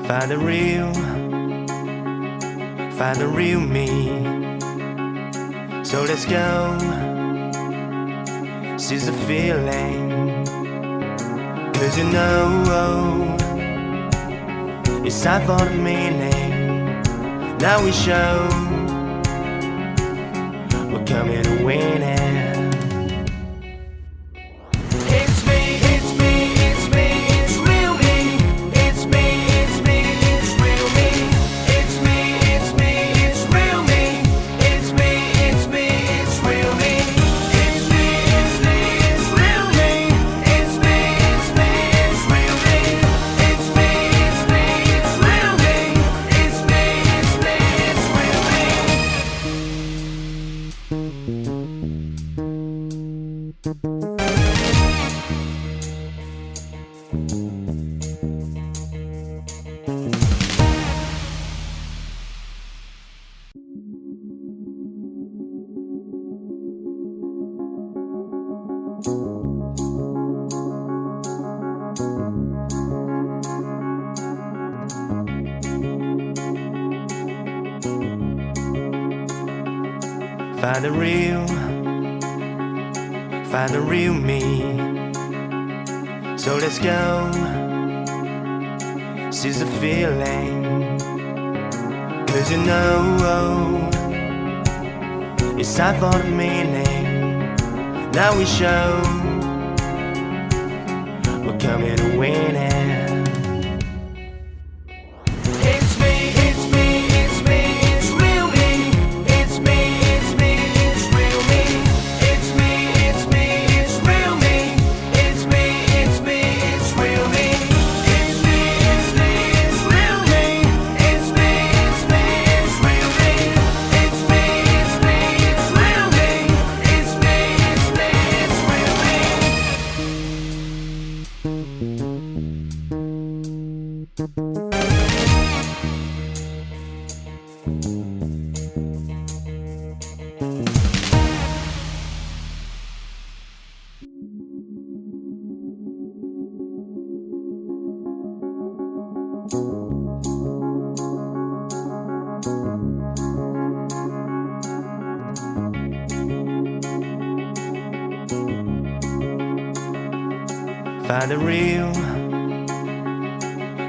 Find the real me. So let's go, seize the feeling. 'Cause you know it's time for the meaning. Now we show we're coming to win it. Find the real me. So let's go, seize the feeling. 'Cause you know it's time for the meaning. Now we show we're coming to win it.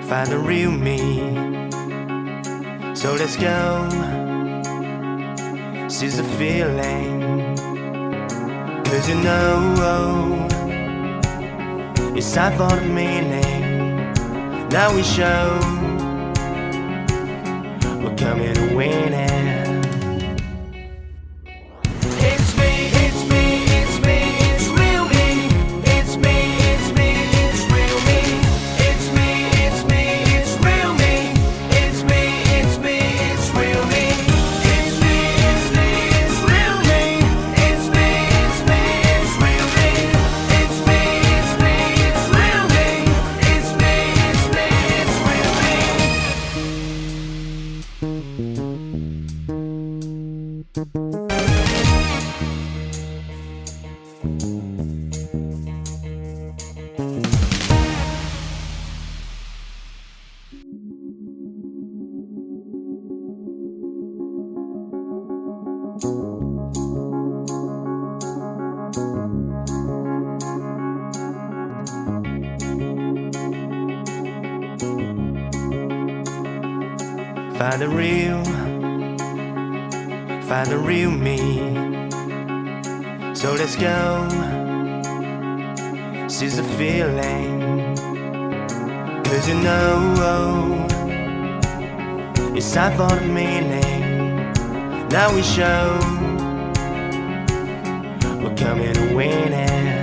Find the real me. So let's go, seize the feeling. 'Cause you know it's time for the meaning. Now we show we're coming to win it. Find the real me. So let's go, seize the feeling. 'Cause you know it's time for the meaning. Now we show we're coming to win it.